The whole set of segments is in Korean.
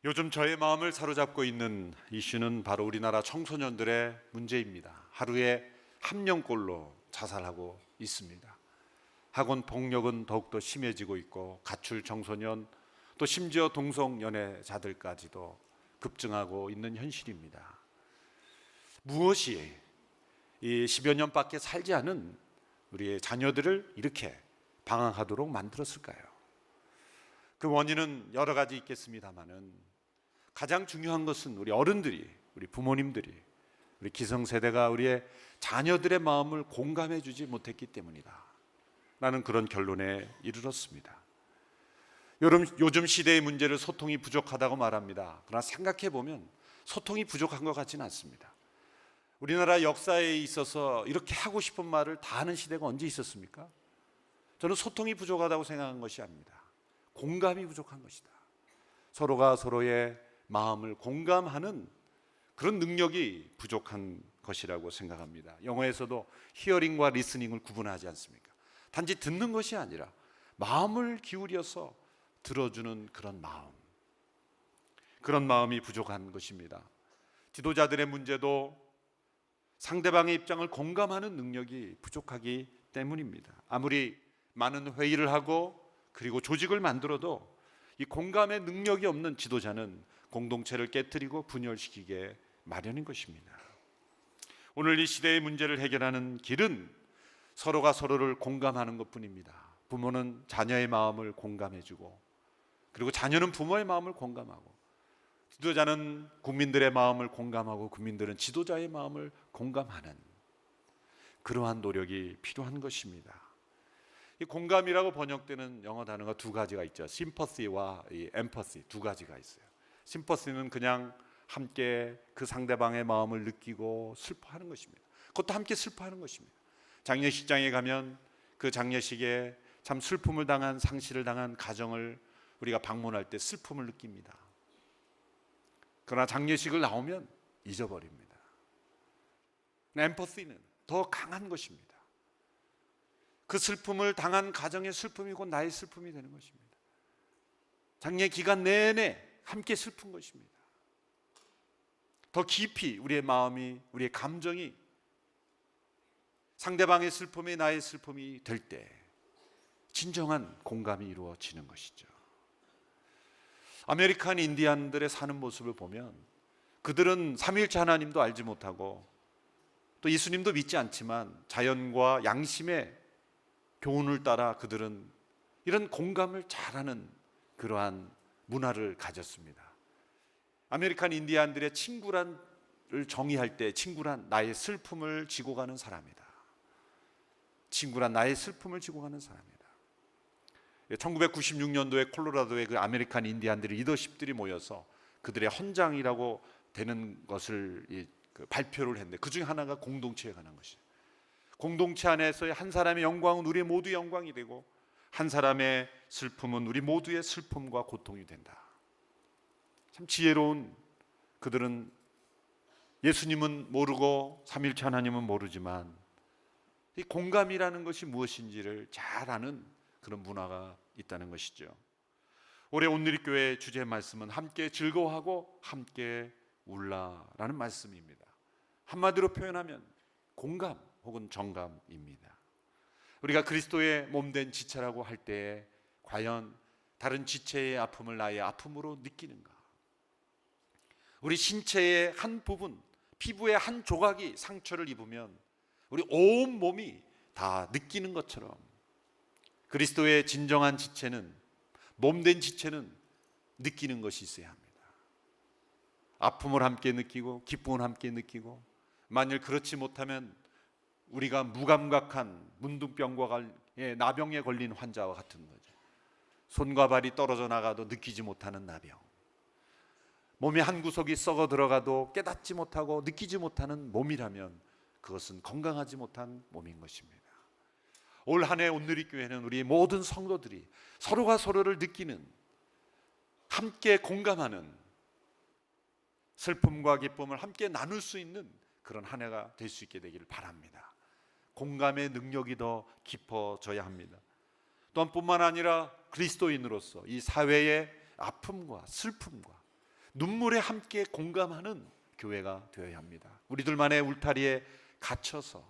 요즘 저의 마음을 사로잡고 있는 이슈는 바로 우리나라 청소년들의 문제입니다. 하루에 한 명꼴로 자살하고 있습니다. 학원 폭력은 더욱더 심해지고 있고 가출 청소년 또 심지어 동성연애자들까지도 급증하고 있는 현실입니다. 무엇이 이 10여 년밖에 살지 않은 우리의 자녀들을 이렇게 방황하도록 만들었을까요? 그 원인은 여러 가지 있겠습니다만은 가장 중요한 것은 우리 어른들이, 우리 부모님들이, 우리 기성세대가 우리의 자녀들의 마음을 공감해 주지 못했기 때문이다 라는 그런 결론에 이르렀습니다. 요즘 시대의 문제를 소통이 부족하다고 말합니다. 그러나 생각해 보면 소통이 부족한 것 같지는 않습니다. 우리나라 역사에 있어서 이렇게 하고 싶은 말을 다 하는 시대가 언제 있었습니까? 저는 소통이 부족하다고 생각한 것이 아닙니다. 공감이 부족한 것이다. 서로가 서로의 마음을 공감하는 그런 능력이 부족한 것이라고 생각합니다. 영어에서도 히어링과 리스닝을 구분하지 않습니까? 단지 듣는 것이 아니라 마음을 기울여서 들어주는 그런 마음이 부족한 것입니다. 지도자들의 문제도 상대방의 입장을 공감하는 능력이 부족하기 때문입니다. 아무리 많은 회의를 하고 그리고 조직을 만들어도 이 공감의 능력이 없는 지도자는 공동체를 깨뜨리고 분열시키게 마련인 것입니다. 오늘 이 시대의 문제를 해결하는 길은 서로가 서로를 공감하는 것뿐입니다. 부모는 자녀의 마음을 공감해주고 그리고 자녀는 부모의 마음을 공감하고 지도자는 국민들의 마음을 공감하고 국민들은 지도자의 마음을 공감하는 그러한 노력이 필요한 것입니다. 이 공감이라고 번역되는 영어 단어가 두 가지가 있죠. 심퍼시와 이 엠퍼시 두 가지가 있어요. 심퍼시는 그냥 함께 그 상대방의 마음을 느끼고 슬퍼하는 것입니다. 그것도 함께 슬퍼하는 것입니다. 장례식장에 가면 그 장례식에 참 슬픔을 당한 상실을 당한 가정을 우리가 방문할 때 슬픔을 느낍니다. 그러나 장례식을 나오면 잊어버립니다. 엠퍼시는 더 강한 것입니다. 그 슬픔을 당한 가정의 슬픔이 곧 나의 슬픔이 되는 것입니다. 장례 기간 내내 함께 슬픈 것입니다. 더 깊이 우리의 마음이, 우리의 감정이 상대방의 슬픔이 나의 슬픔이 될 때 진정한 공감이 이루어지는 것이죠. 아메리칸 인디안들의 사는 모습을 보면 그들은 삼위일체 하나님도 알지 못하고 또 예수님도 믿지 않지만 자연과 양심의 교훈을 따라 그들은 이런 공감을 잘하는 그러한 문화를 가졌습니다. 아메리칸 인디안들의 친구란을 정의할 때 친구란 나의 슬픔을 지고 가는 사람이다. 친구란 나의 슬픔을 지고 가는 사람이다. 1996년도에 콜로라도의 그 아메리칸 인디안들의 리더십들이 모여서 그들의 헌장이라고 되는 것을 발표를 했는데 그 중에 하나가 공동체에 관한 것이에요. 공동체 안에서의 한 사람의 영광은 우리 모두의 영광이 되고 한 사람의 슬픔은 우리 모두의 슬픔과 고통이 된다. 참 지혜로운 그들은 예수님은 모르고 삼위일체 하나님은 모르지만 이 공감이라는 것이 무엇인지를 잘 아는 그런 문화가 있다는 것이죠. 올해 온누리교회 주제 말씀은 함께 즐거워하고 함께 울라라는 말씀입니다. 한마디로 표현하면 공감 혹은 정감입니다. 우리가 그리스도의 몸된 지체라고 할 때에 과연 다른 지체의 아픔을 나의 아픔으로 느끼는가? 우리 신체의 한 부분, 피부의 한 조각이 상처를 입으면 우리 온 몸이 다 느끼는 것처럼 그리스도의 진정한 지체는, 몸된 지체는 느끼는 것이 있어야 합니다. 아픔을 함께 느끼고 기쁨을 함께 느끼고, 만일 그렇지 못하면 우리가 무감각한 문둥병과 나병에 걸린 환자와 같은 거죠. 손과 발이 떨어져 나가도 느끼지 못하는 나병, 몸의 한 구석이 썩어 들어가도 깨닫지 못하고 느끼지 못하는 몸이라면 그것은 건강하지 못한 몸인 것입니다. 올 한 해 온누리교회는 우리 모든 성도들이 서로가 서로를 느끼는, 함께 공감하는, 슬픔과 기쁨을 함께 나눌 수 있는 그런 한 해가 될 수 있게 되기를 바랍니다. 공감의 능력이 더 깊어져야 합니다. 또한 뿐만 아니라 그리스도인으로서 이 사회의 아픔과 슬픔과 눈물에 함께 공감하는 교회가 되어야 합니다. 우리들만의 울타리에 갇혀서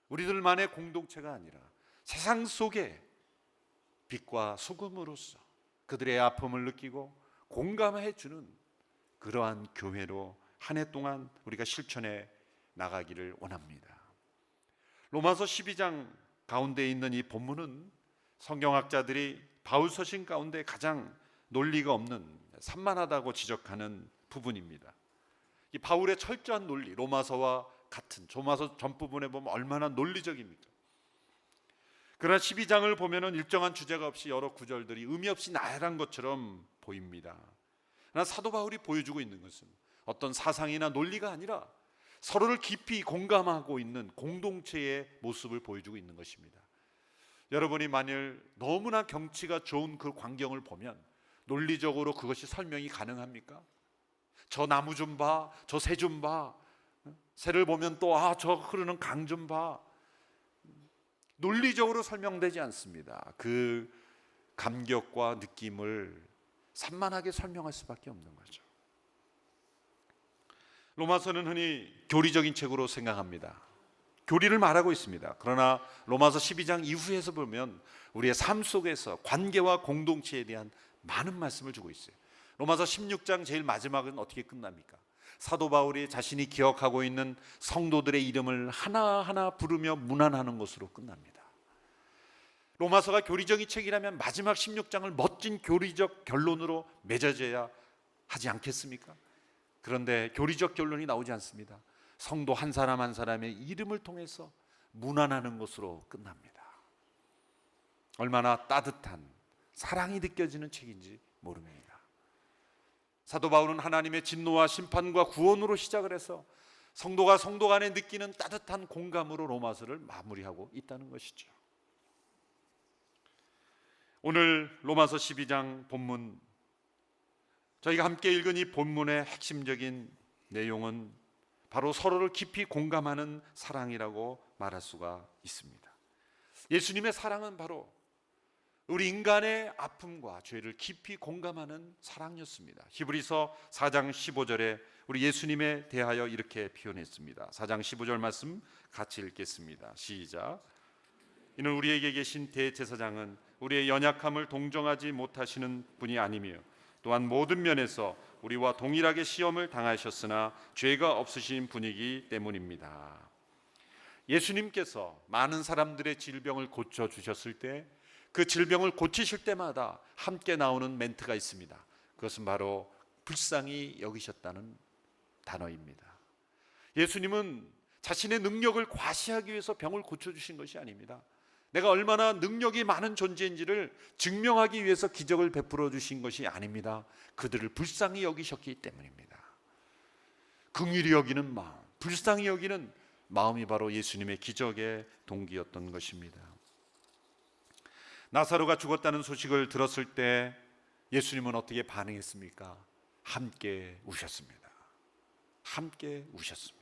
우리들만의 공동체가 아니라 세상 속에 빛과 소금으로서 그들의 아픔을 느끼고 공감해 주는 그러한 교회로 한 해 동안 우리가 실천해 나가기를 원합니다. 로마서 12장 가운데 있는 이 본문은 성경학자들이 바울 서신 가운데 가장 논리가 없는 산만하다고 지적하는 부분입니다. 이 바울의 철저한 논리, 로마서와 같은 로마서 전 부분에 보면 얼마나 논리적입니까? 그러나 12장을 보면은 일정한 주제가 없이 여러 구절들이 의미 없이 나열한 것처럼 보입니다. 그러나 사도 바울이 보여주고 있는 것은 어떤 사상이나 논리가 아니라 서로를 깊이 공감하고 있는 공동체의 모습을 보여주고 있는 것입니다. 여러분이 만일 너무나 경치가 좋은 그 광경을 보면 논리적으로 그것이 설명이 가능합니까? 저 나무 좀 봐, 저 새 좀 봐, 새를 보면 또 저 흐르는 강 좀 봐. 논리적으로 설명되지 않습니다. 그 감격과 느낌을 산만하게 설명할 수밖에 없는 거죠. 로마서는 흔히 교리적인 책으로 생각합니다. 교리를 말하고 있습니다. 그러나 로마서 12장 이후에서 보면 우리의 삶 속에서 관계와 공동체에 대한 많은 말씀을 주고 있어요. 로마서 16장 제일 마지막은 어떻게 끝납니까? 사도 바울이 자신이 기억하고 있는 성도들의 이름을 하나하나 부르며 문안하는 것으로 끝납니다. 로마서가 교리적인 책이라면 마지막 16장을 멋진 교리적 결론으로 맺어져야 하지 않겠습니까? 그런데 교리적 결론이 나오지 않습니다. 성도 한 사람 한 사람의 이름을 통해서 문안하는 것으로 끝납니다. 얼마나 따뜻한 사랑이 느껴지는 책인지 모릅니다. 사도 바울은 하나님의 진노와 심판과 구원으로 시작을 해서 성도가 성도 간에 느끼는 따뜻한 공감으로 로마서를 마무리하고 있다는 것이죠. 오늘 로마서 12장 본문, 저희가 함께 읽은 이 본문의 핵심적인 내용은 바로 서로를 깊이 공감하는 사랑이라고 말할 수가 있습니다. 예수님의 사랑은 바로 우리 인간의 아픔과 죄를 깊이 공감하는 사랑이었습니다. 히브리서 4장 15절에 우리 예수님에 대하여 이렇게 표현했습니다. 4장 15절 말씀 같이 읽겠습니다. 시작. 이는 우리에게 계신 대제사장은 우리의 연약함을 동정하지 못하시는 분이 아니며 또한 모든 면에서 우리와 동일하게 시험을 당하셨으나 죄가 없으신 분이기 때문입니다. 예수님께서 많은 사람들의 질병을 고쳐주셨을 때 그 질병을 고치실 때마다 함께 나오는 멘트가 있습니다. 그것은 바로 불쌍히 여기셨다는 단어입니다. 예수님은 자신의 능력을 과시하기 위해서 병을 고쳐주신 것이 아닙니다. 내가 얼마나 능력이 많은 존재인지를 증명하기 위해서 기적을 베풀어 주신 것이 아닙니다. 그들을 불쌍히 여기셨기 때문입니다. 긍휼히 여기는 마음, 불쌍히 여기는 마음이 바로 예수님의 기적의 동기였던 것입니다. 나사로가 죽었다는 소식을 들었을 때 예수님은 어떻게 반응했습니까? 함께 우셨습니다. 함께 우셨습니다.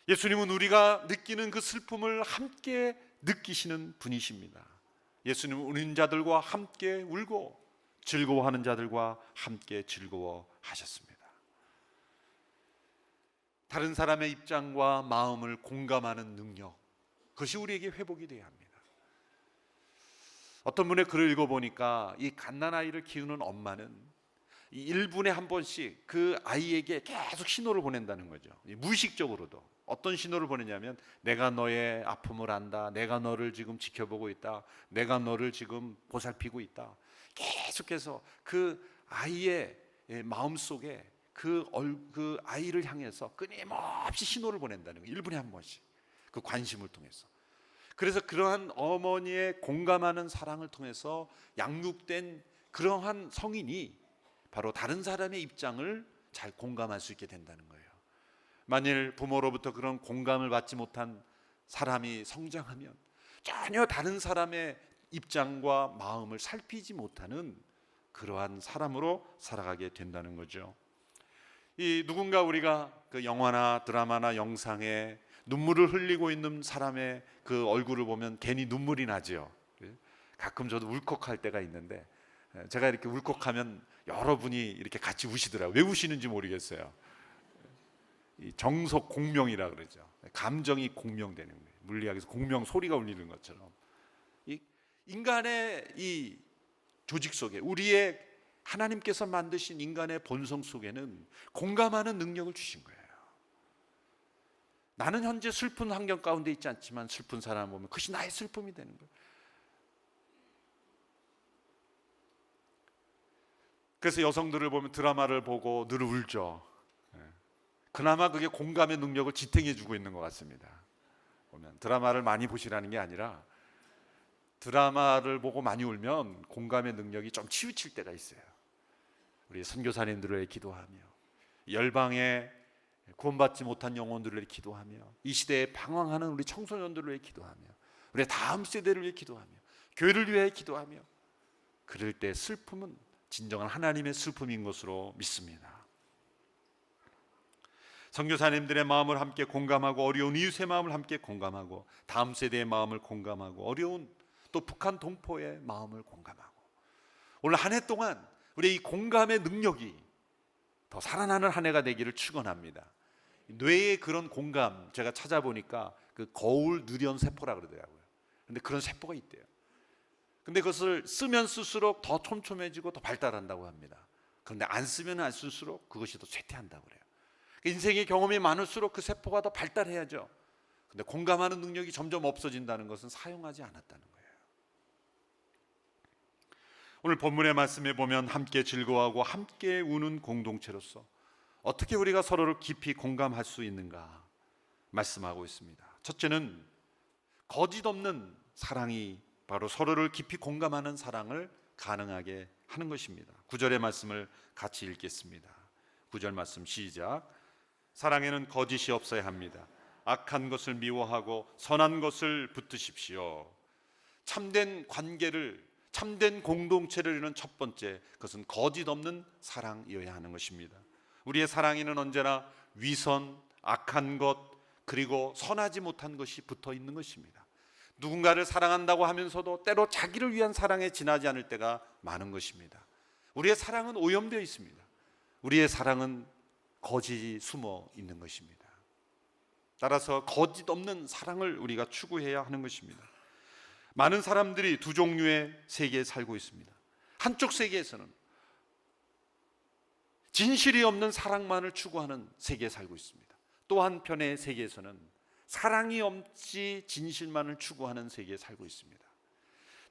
예수님은 우리가 느끼는 그 슬픔을 함께 느끼시는 분이십니다. 예수님은 우는 자들과 함께 울고 즐거워하는 자들과 함께 즐거워하셨습니다. 다른 사람의 입장과 마음을 공감하는 능력, 그것이 우리에게 회복이 되어야 합니다. 어떤 분의 글을 읽어보니까 이 갓난아이를 키우는 엄마는 1분에 한 번씩 그 아이에게 계속 신호를 보낸다는 거죠. 무의식적으로도. 어떤 신호를 보내냐면 내가 너의 아픔을 안다, 내가 너를 지금 지켜보고 있다, 내가 너를 지금 보살피고 있다. 계속해서 그 아이의 마음속에 그 아이를 향해서 끊임없이 신호를 보낸다는 거예요. 1분에 한 번씩 그 관심을 통해서. 그래서 그러한 어머니의 공감하는 사랑을 통해서 양육된 그러한 성인이 바로 다른 사람의 입장을 잘 공감할 수 있게 된다는 거예요. 만일 부모로부터 그런 공감을 받지 못한 사람이 성장하면 전혀 다른 사람의 입장과 마음을 살피지 못하는 그러한 사람으로 살아가게 된다는 거죠. 이 누군가 우리가 그 영화나 드라마나 영상에 눈물을 흘리고 있는 사람의 그 얼굴을 보면 괜히 눈물이 나죠. 가끔 저도 울컥할 때가 있는데 제가 이렇게 울컥하면 여러분이 이렇게 같이 우시더라고요. 왜 우시는지 모르겠어요. 이 정석 공명이라 그러죠. 감정이 공명되는 거예요. 물리학에서 공명 소리가 울리는 것처럼 이 인간의 이 조직 속에, 우리의 하나님께서 만드신 인간의 본성 속에는 공감하는 능력을 주신 거예요. 나는 현재 슬픈 환경 가운데 있지 않지만 슬픈 사람을 보면 그것이 나의 슬픔이 되는 거예요. 그래서 여성들을 보면 드라마를 보고 늘 울죠. 그나마 그게 공감의 능력을 지탱해 주고 있는 것 같습니다. 보면 드라마를 많이 보시라는 게 아니라 드라마를 보고 많이 울면 공감의 능력이 좀 치우칠 때가 있어요. 우리 선교사님들을 위해 기도하며, 열방에 구원받지 못한 영혼들을 위해 기도하며, 이 시대에 방황하는 우리 청소년들을 위해 기도하며, 우리 다음 세대를 위해 기도하며, 교회를 위해 기도하며, 그럴 때 슬픔은 진정한 하나님의 슬픔인 것으로 믿습니다. 선교사님들의 마음을 함께 공감하고, 어려운 이웃의 마음을 함께 공감하고, 다음 세대의 마음을 공감하고, 어려운 또 북한 동포의 마음을 공감하고, 오늘 한 해 동안 우리의 이 공감의 능력이 더 살아나는 한 해가 되기를 축원합니다. 뇌의 그런 공감, 제가 찾아보니까 그 거울 누리온 세포라 그러더라고요. 근데 그런 세포가 있대요. 근데 그것을 쓰면 쓸수록 더 촘촘해지고 더 발달한다고 합니다. 그런데 안 쓰면 안 쓸수록 그것이 더 쇠퇴한다고 그래요. 인생의 경험이 많을수록 그 세포가 더 발달해야죠. 근데 공감하는 능력이 점점 없어진다는 것은 사용하지 않았다는 거예요. 오늘 본문의 말씀에 보면 함께 즐거워하고 함께 우는 공동체로서 어떻게 우리가 서로를 깊이 공감할 수 있는가 말씀하고 있습니다. 첫째는 거짓 없는 사랑이 바로 서로를 깊이 공감하는 사랑을 가능하게 하는 것입니다. 9절의 말씀을 같이 읽겠습니다. 9절 말씀 시작. 사랑에는 거짓이 없어야 합니다. 악한 것을 미워하고 선한 것을 붙드십시오. 참된 관계를, 참된 공동체를 이루는 첫 번째, 그것은 거짓 없는 사랑이어야 하는 것입니다. 우리의 사랑에는 언제나 위선, 악한 것, 그리고 선하지 못한 것이 붙어 있는 것입니다. 누군가를 사랑한다고 하면서도 때로 자기를 위한 사랑에 지나지 않을 때가 많은 것입니다. 우리의 사랑은 오염되어 있습니다. 우리의 사랑은 거짓이 숨어 있는 것입니다. 따라서 거짓 없는 사랑을 우리가 추구해야 하는 것입니다. 많은 사람들이 두 종류의 세계에 살고 있습니다. 한쪽 세계에서는 진실이 없는 사랑만을 추구하는 세계에 살고 있습니다. 또 한편의 세계에서는 사랑이 없이 진실만을 추구하는 세계에 살고 있습니다.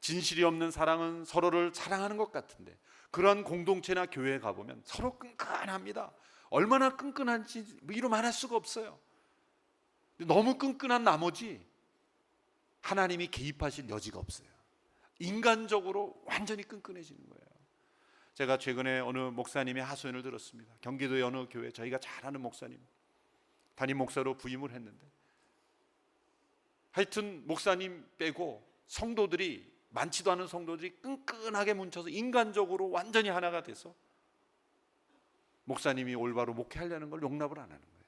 진실이 없는 사랑은 서로를 사랑하는 것 같은데, 그런 공동체나 교회에 가보면 서로 끈끈합니다. 얼마나 끈끈한지 이루 말할 수가 없어요. 너무 끈끈한 나머지 하나님이 개입하실 여지가 없어요. 인간적으로 완전히 끈끈해지는 거예요. 제가 최근에 어느 목사님의 하소연을 들었습니다. 경기도의 어느 교회, 저희가 잘 아는 목사님, 담임 목사로 부임을 했는데, 하여튼 목사님 빼고 성도들이, 많지도 않은 성도들이 끈끈하게 뭉쳐서 인간적으로 완전히 하나가 돼서 목사님이 올바로 목회하려는 걸 용납을 안 하는 거예요.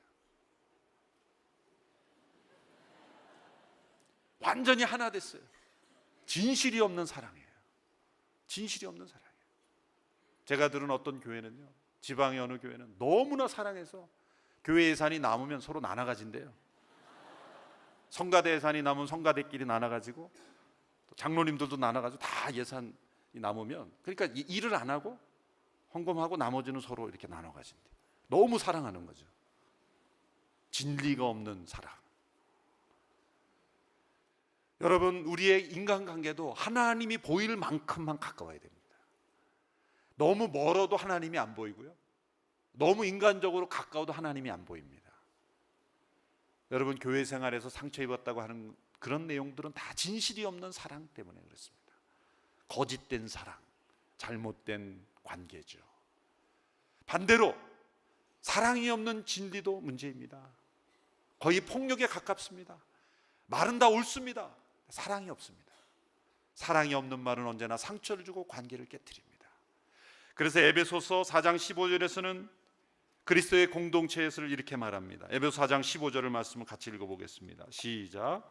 완전히 하나 됐어요. 진실이 없는 사랑이에요. 진실이 없는 사랑이에요. 제가 들은 어떤 교회는요, 지방의 어느 교회는 너무나 사랑해서 교회 예산이 남으면 서로 나눠가진대요. 성가대 예산이 남으면 성가대끼리 나눠가지고, 장로님들도 나눠가지고 다 예산이 남으면, 그러니까 일을 안 하고 헌금하고 나머지는 서로 이렇게 나눠가진대. 너무 사랑하는 거죠. 진리가 없는 사랑. 여러분, 우리의 인간관계도 하나님이 보일 만큼만 가까워야 됩니다. 너무 멀어도 하나님이 안 보이고요, 너무 인간적으로 가까워도 하나님이 안 보입니다. 여러분, 교회 생활에서 상처 입었다고 하는 그런 내용들은 다 진실이 없는 사랑 때문에 그렇습니다. 거짓된 사랑, 잘못된 관계죠. 반대로 사랑이 없는 진리도 문제입니다. 거의 폭력에 가깝습니다. 말은 다 옳습니다. 사랑이 없습니다. 사랑이 없는 말은 언제나 상처를 주고 관계를 깨트립니다. 그래서 에베소서 4장 15절에서는 그리스도의 공동체에서를 이렇게 말합니다. 에베소 4장 15절을 말씀을 같이 읽어보겠습니다. 시작.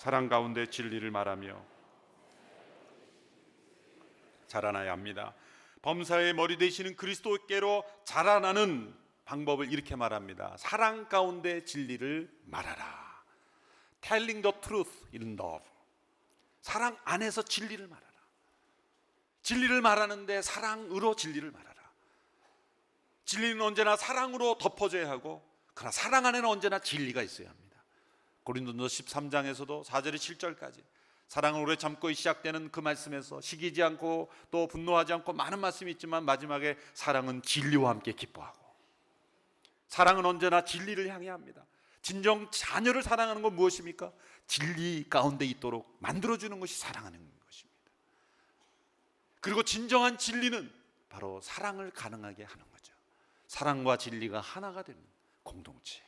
사랑 가운데 진리를 말하며 자라나야 합니다. 범사의 머리 되시는 그리스도께로 자라나는 방법을 이렇게 말합니다. 사랑 가운데 진리를 말하라. Telling the truth in love. 사랑 안에서 진리를 말하라. 진리를 말하는데 사랑으로 진리를 말하라. 진리는 언제나 사랑으로 덮어져야 하고, 그러나 사랑 안에는 언제나 진리가 있어야 합니다. 고린도서 13장에서도 4절에 7절까지 사랑을 오래 참고 시작되는 그 말씀에서 시기지 않고 또 분노하지 않고 많은 말씀이 있지만 마지막에 사랑은 진리와 함께 기뻐하고, 사랑은 언제나 진리를 향해 합니다. 진정 자녀를 사랑하는 건 무엇입니까? 진리 가운데 있도록 만들어주는 것이 사랑하는 것입니다. 그리고 진정한 진리는 바로 사랑을 가능하게 하는 거죠. 사랑과 진리가 하나가 되는 공동체.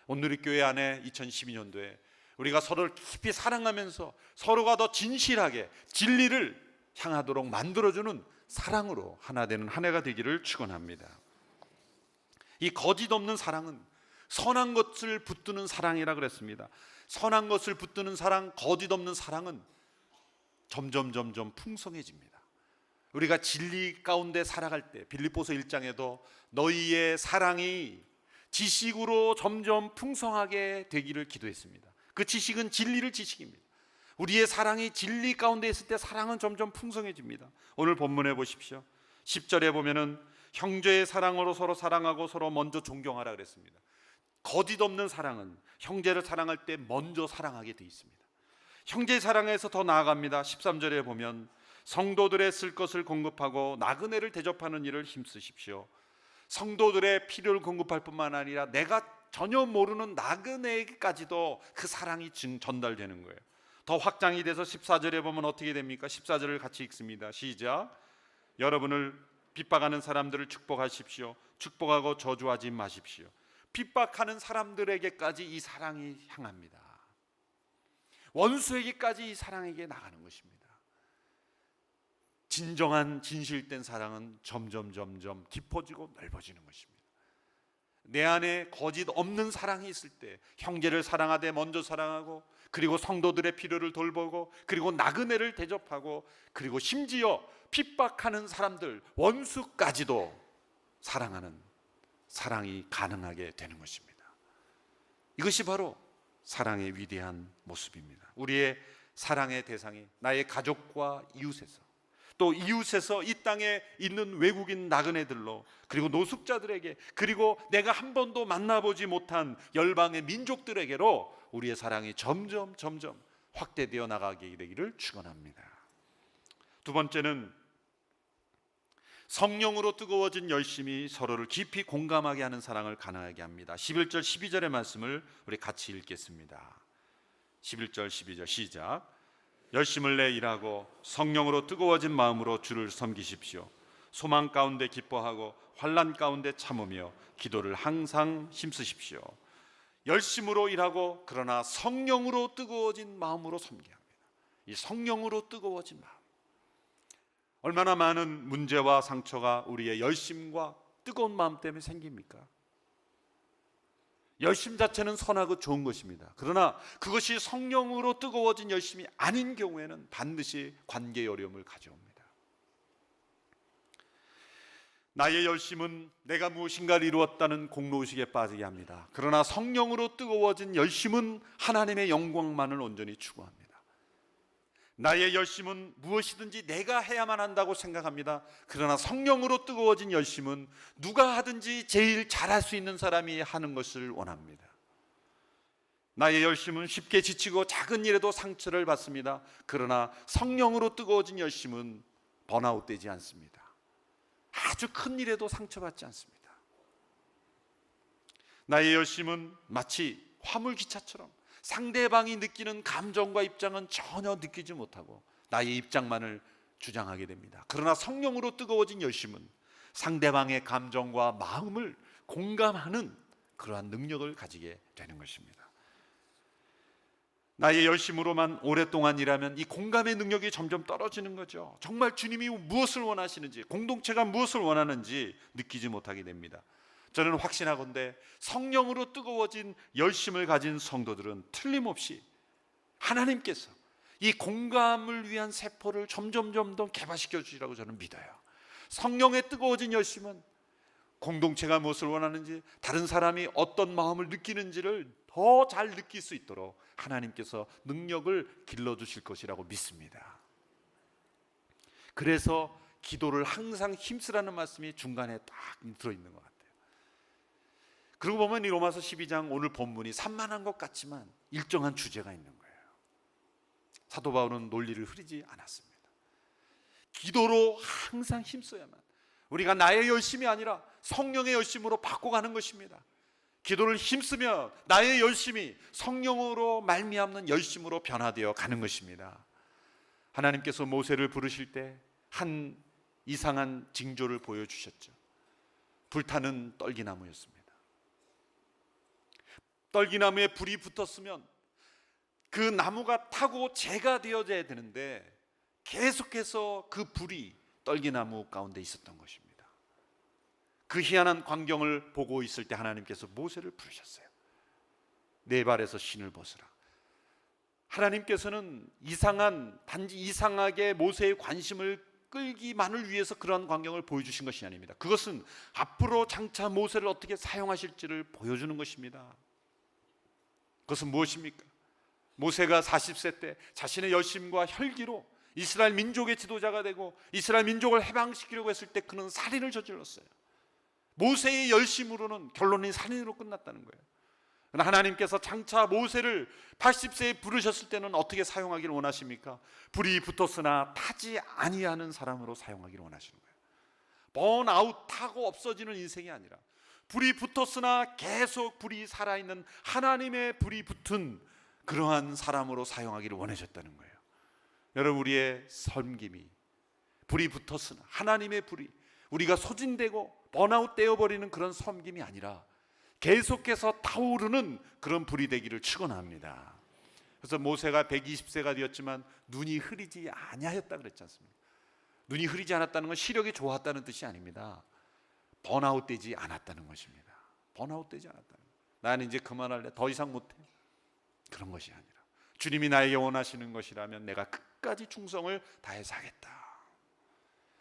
오늘 우리 교회 안에 2012년도에 우리가 서로를 깊이 사랑하면서 서로가 더 진실하게 진리를 향하도록 만들어주는 사랑으로 하나 되는 한 해가 되기를 축원합니다. 이 거짓 없는 사랑은 선한 것을 붙드는 사랑이라 그랬습니다. 선한 것을 붙드는 사랑, 거짓 없는 사랑은 점점 풍성해집니다. 우리가 진리 가운데 살아갈 때 빌립보서 1장에도 너희의 사랑이 지식으로 점점 풍성하게 되기를 기도했습니다. 그 지식은 진리를 지식입니다. 우리의 사랑이 진리 가운데 있을 때 사랑은 점점 풍성해집니다. 오늘 본문에 보십시오. 10절에 보면은 형제의 사랑으로 서로 사랑하고 서로 먼저 존경하라 그랬습니다. 거짓 없는 사랑은 형제를 사랑할 때 먼저 사랑하게 돼 있습니다. 형제 사랑에서 더 나아갑니다. 13절에 보면 성도들의 쓸 것을 공급하고 나그네를 대접하는 일을 힘쓰십시오. 성도들의 필요를 공급할 뿐만 아니라 내가 전혀 모르는 나그네에게까지도 그 사랑이 전달되는 거예요. 더 확장이 돼서 14절에 보면 어떻게 됩니까? 14절을 같이 읽습니다. 시작. 여러분을 핍박하는 사람들을 축복하십시오. 축복하고 저주하지 마십시오. 핍박하는 사람들에게까지 이 사랑이 향합니다. 원수에게까지 이 사랑에게 나가는 것입니다. 진정한 진실된 사랑은 점점 깊어지고 넓어지는 것입니다. 내 안에 거짓 없는 사랑이 있을 때 형제를 사랑하되 먼저 사랑하고, 그리고 성도들의 필요를 돌보고, 그리고 나그네를 대접하고, 그리고 심지어 핍박하는 사람들, 원수까지도 사랑하는 사랑이 가능하게 되는 것입니다. 이것이 바로 사랑의 위대한 모습입니다. 우리의 사랑의 대상이 나의 가족과 이웃에서, 또 이웃에서 이 땅에 있는 외국인 나그네들로, 그리고 노숙자들에게, 그리고 내가 한 번도 만나보지 못한 열방의 민족들에게로 우리의 사랑이 점점 확대되어 나가게 되기를 축원합니다. 두 번째는 성령으로 뜨거워진 열심이 서로를 깊이 공감하게 하는 사랑을 가능하게 합니다. 11절 12절의 말씀을 우리 같이 읽겠습니다. 11절 12절 시작. 열심을 내 일하고 성령으로 뜨거워진 마음으로 주를 섬기십시오. 소망 가운데 기뻐하고 환난 가운데 참으며 기도를 항상 힘쓰십시오. 열심으로 일하고 그러나 성령으로 뜨거워진 마음으로 섬겨야 합니다. 이 성령으로 뜨거워진 마음, 얼마나 많은 문제와 상처가 우리의 열심과 뜨거운 마음 때문에 생깁니까? 열심 자체는 선하고 좋은 것입니다. 그러나 그것이 성령으로 뜨거워진 열심이 아닌 경우에는 반드시 관계의 어려움을 가져옵니다. 나의 열심은 내가 무엇인가를 이루었다는 공로의식에 빠지게 합니다. 그러나 성령으로 뜨거워진 열심은 하나님의 영광만을 온전히 추구합니다. 나의 열심은 무엇이든지 내가 해야만 한다고 생각합니다. 그러나 성령으로 뜨거워진 열심은 누가 하든지 제일 잘할 수 있는 사람이 하는 것을 원합니다. 나의 열심은 쉽게 지치고 작은 일에도 상처를 받습니다. 그러나 성령으로 뜨거워진 열심은 번아웃 되지 않습니다. 아주 큰 일에도 상처받지 않습니다. 나의 열심은 마치 화물기차처럼 상대방이 느끼는 감정과 입장은 전혀 느끼지 못하고 나의 입장만을 주장하게 됩니다. 그러나 성령으로 뜨거워진 열심은 상대방의 감정과 마음을 공감하는 그러한 능력을 가지게 되는 것입니다. 나의 열심으로만 오랫동안 일하면 이 공감의 능력이 점점 떨어지는 거죠. 정말 주님이 무엇을 원하시는지, 공동체가 무엇을 원하는지 느끼지 못하게 됩니다. 저는 확신하건대 성령으로 뜨거워진 열심을 가진 성도들은 틀림없이 하나님께서 이 공감을 위한 세포를 점점 더 개발시켜 주시라고 저는 믿어요. 성령의 뜨거워진 열심은 공동체가 무엇을 원하는지, 다른 사람이 어떤 마음을 느끼는지를 더 잘 느낄 수 있도록 하나님께서 능력을 길러주실 것이라고 믿습니다. 그래서 기도를 항상 힘쓰라는 말씀이 중간에 딱 들어있는 것 같아요. 그러고 보면 이 로마서 12장 오늘 본문이 산만한 것 같지만 일정한 주제가 있는 거예요. 사도 바울은 논리를 흐리지 않았습니다. 기도로 항상 힘써야만, 우리가 나의 열심이 아니라 성령의 열심으로 바꿔가는 것입니다. 기도를 힘쓰면 나의 열심이 성령으로 말미암는 열심으로 변화되어 가는 것입니다. 하나님께서 모세를 부르실 때 한 이상한 징조를 보여주셨죠. 불타는 떨기나무였습니다. 떨기나무에 불이 붙었으면 그 나무가 타고 재가 되어져야 되는데 계속해서 그 불이 떨기나무 가운데 있었던 것입니다. 그 희한한 광경을 보고 있을 때 하나님께서 모세를 부르셨어요. 네 발에서 신을 벗으라. 하나님께서는 단지 이상하게 모세의 관심을 끌기만을 위해서 그러한 광경을 보여주신 것이 아닙니다. 그것은 앞으로 장차 모세를 어떻게 사용하실지를 보여주는 것입니다. 그것은 무엇입니까? 모세가 40세 때 자신의 열심과 혈기로 이스라엘 민족의 지도자가 되고 이스라엘 민족을 해방시키려고 했을 때 그는 살인을 저질렀어요. 모세의 열심으로는 결론이 살인으로 끝났다는 거예요. 하나님께서 장차 모세를 80세에 부르셨을 때는 어떻게 사용하기를 원하십니까? 불이 붙었으나 타지 아니하는 사람으로 사용하기를 원하시는 거예요. 번아웃하고 없어지는 인생이 아니라 불이 붙었으나 계속 불이 살아있는 하나님의 불이 붙은 그러한 사람으로 사용하기를 원하셨다는 거예요. 여러분, 우리의 섬김이 불이 붙었으나 하나님의 불이 우리가 소진되고 번아웃 되어버리는 그런 섬김이 아니라 계속해서 타오르는 그런 불이 되기를 축원합니다. 그래서 모세가 120세가 되었지만 눈이 흐리지 아니하였다 그랬지 않습니까? 눈이 흐리지 않았다는 건 시력이 좋았다는 뜻이 아닙니다. 번아웃 되지 않았다는 것입니다. 번아웃 되지 않았다는 거예요. 나는 이제 그만할래, 더 이상 못해, 그런 것이 아니라 주님이 나에게 원하시는 것이라면 내가 끝까지 충성을 다해서 하겠다.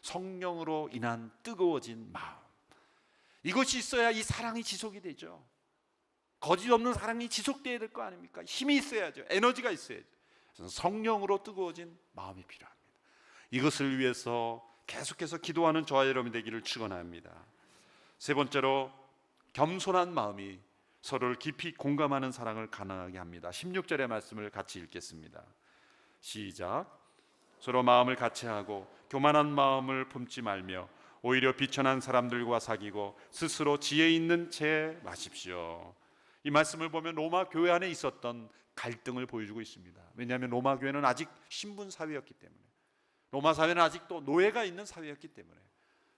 성령으로 인한 뜨거워진 마음, 이것이 있어야 이 사랑이 지속이 되죠. 거짓 없는 사랑이 지속돼야 될 거 아닙니까? 힘이 있어야죠. 에너지가 있어야죠. 성령으로 뜨거워진 마음이 필요합니다. 이것을 위해서 계속해서 기도하는 저와 여러분이 되기를 축원합니다. 세 번째로 겸손한 마음이 서로를 깊이 공감하는 사랑을 가능하게 합니다. 16절의 말씀을 같이 읽겠습니다. 시작. 서로 마음을 같이하고 교만한 마음을 품지 말며 오히려 비천한 사람들과 사귀고 스스로 지혜 있는 채 마십시오. 이 말씀을 보면 로마 교회 안에 있었던 갈등을 보여주고 있습니다. 왜냐하면 로마 교회는 아직 신분 사회였기 때문에, 로마 사회는 아직도 노예가 있는 사회였기 때문에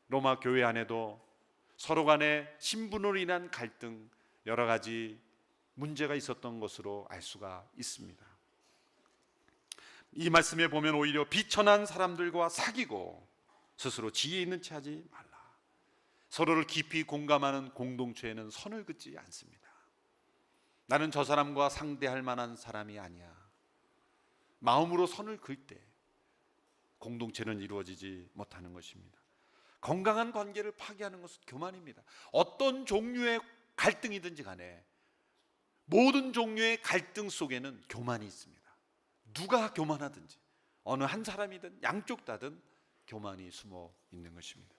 로마 교회 안에도 서로 간의 신분으로 인한 갈등, 여러 가지 문제가 있었던 것으로 알 수가 있습니다. 이 말씀에 보면 오히려 비천한 사람들과 사귀고 스스로 지혜 있는 채 하지 말라. 서로를 깊이 공감하는 공동체에는 선을 긋지 않습니다. 나는 저 사람과 상대할 만한 사람이 아니야. 마음으로 선을 긋을 때 공동체는 이루어지지 못하는 것입니다. 건강한 관계를 파괴하는 것은 교만입니다. 어떤 종류의 갈등이든지 간에 모든 종류의 갈등 속에는 교만이 있습니다. 누가 교만하든지 어느 한 사람이든 양쪽 다든 교만이 숨어 있는 것입니다.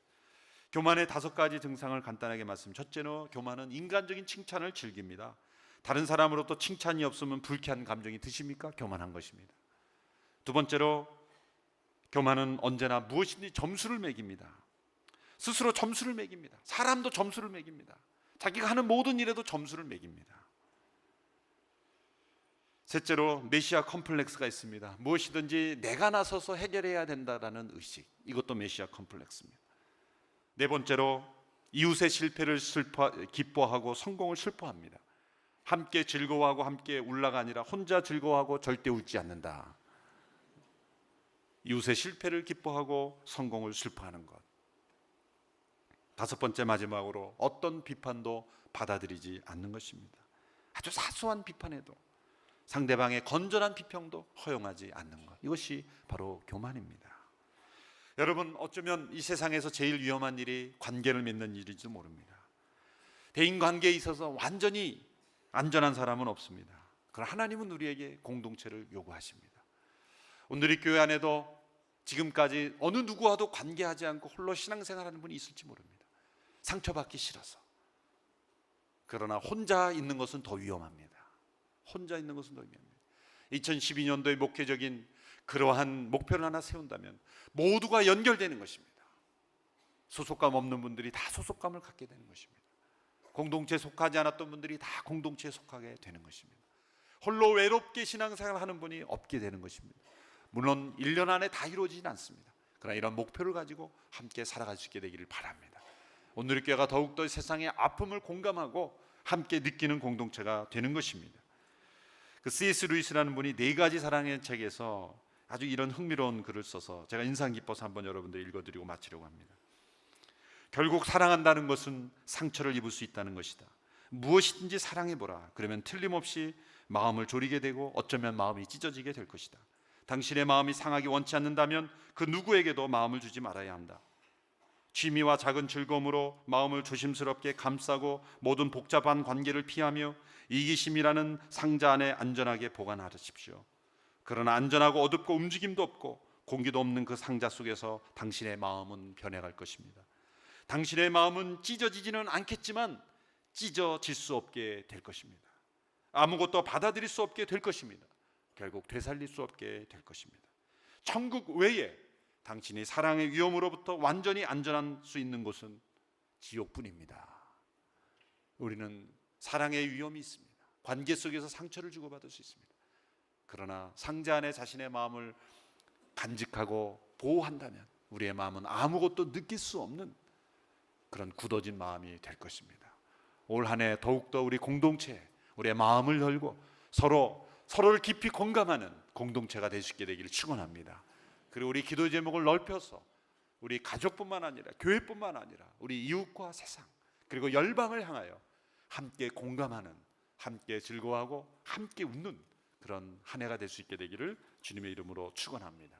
교만의 5가지 증상을 간단하게 말씀. 첫째로 교만은 인간적인 칭찬을 즐깁니다. 다른 사람으로부터 칭찬이 없으면 불쾌한 감정이 드십니까? 교만한 것입니다. 두 번째로 교만은 언제나 무엇인지 점수를 매깁니다. 스스로 점수를 매깁니다. 사람도 점수를 매깁니다. 자기가 하는 모든 일에도 점수를 매깁니다. 셋째로 메시아 컴플렉스가 있습니다. 무엇이든지 내가 나서서 해결해야 된다라는 의식, 이것도 메시아 컴플렉스입니다. 네 번째로 이웃의 실패를 기뻐하고 성공을 슬퍼합니다. 함께 즐거워하고 함께 울라가 아니라 혼자 즐거워하고 절대 웃지 않는다. 이웃의 실패를 기뻐하고 성공을 슬퍼하는 것. 5번째 마지막으로 어떤 비판도 받아들이지 않는 것입니다. 아주 사소한 비판에도 상대방의 건전한 비평도 허용하지 않는 것, 이것이 바로 교만입니다. 여러분, 어쩌면 이 세상에서 제일 위험한 일이 관계를 맺는 일일지도 모릅니다. 대인관계에 있어서 완전히 안전한 사람은 없습니다. 그러나 하나님은 우리에게 공동체를 요구하십니다. 오늘 이 교회 안에도 지금까지 어느 누구와도 관계하지 않고 홀로 신앙생활하는 분이 있을지 모릅니다. 상처받기 싫어서. 그러나 혼자 있는 것은 더 위험합니다. 혼자 있는 것은 더 위험합니다. 2012년도에 목회적인 그러한 목표를 하나 세운다면 모두가 연결되는 것입니다. 소속감 없는 분들이 다 소속감을 갖게 되는 것입니다. 공동체에 속하지 않았던 분들이 다 공동체에 속하게 되는 것입니다. 홀로 외롭게 신앙생활을 하는 분이 없게 되는 것입니다. 물론 1년 안에 다 이루어지진 않습니다. 그러나 이런 목표를 가지고 함께 살아갈 수 있게 되기를 바랍니다. 오늘 교회가 더욱더 세상의 아픔을 공감하고 함께 느끼는 공동체가 되는 것입니다. 그 C.S. 루이스라는 분이 4가지 사랑의 책에서 아주 이런 흥미로운 글을 써서 제가 인상 깊어서 한번 여러분들 읽어드리고 마치려고 합니다. 결국 사랑한다는 것은 상처를 입을 수 있다는 것이다. 무엇이든지 사랑해보라. 그러면 틀림없이 마음을 졸이게 되고 어쩌면 마음이 찢어지게 될 것이다. 당신의 마음이 상하기 원치 않는다면 그 누구에게도 마음을 주지 말아야 한다. 취미와 작은 즐거움으로 마음을 조심스럽게 감싸고 모든 복잡한 관계를 피하며 이기심이라는 상자 안에 안전하게 보관하십시오. 그러나 안전하고 어둡고 움직임도 없고 공기도 없는 그 상자 속에서 당신의 마음은 변해갈 것입니다. 당신의 마음은 찢어지지는 않겠지만 찢어질 수 없게 될 것입니다. 아무것도 받아들일 수 없게 될 것입니다. 결국 되살릴 수 없게 될 것입니다. 천국 외에 당신이 사랑의 위험으로부터 완전히 안전할 수 있는 곳은 지옥뿐입니다. 우리는 사랑의 위험이 있습니다. 관계 속에서 상처를 주고받을 수 있습니다. 그러나 상자 안에 자신의 마음을 간직하고 보호한다면 우리의 마음은 아무것도 느낄 수 없는 그런 굳어진 마음이 될 것입니다. 올 한 해 더욱더 우리 공동체, 우리의 마음을 열고 서로를 깊이 공감하는 공동체가 될 수 있게 되기를 축원합니다. 그리고 우리 기도 제목을 넓혀서 우리 가족뿐만 아니라 교회뿐만 아니라 우리 이웃과 세상 그리고 열방을 향하여 함께 공감하는, 함께 즐거워하고 함께 웃는 그런 한 해가 될 수 있게 되기를 주님의 이름으로 축원합니다.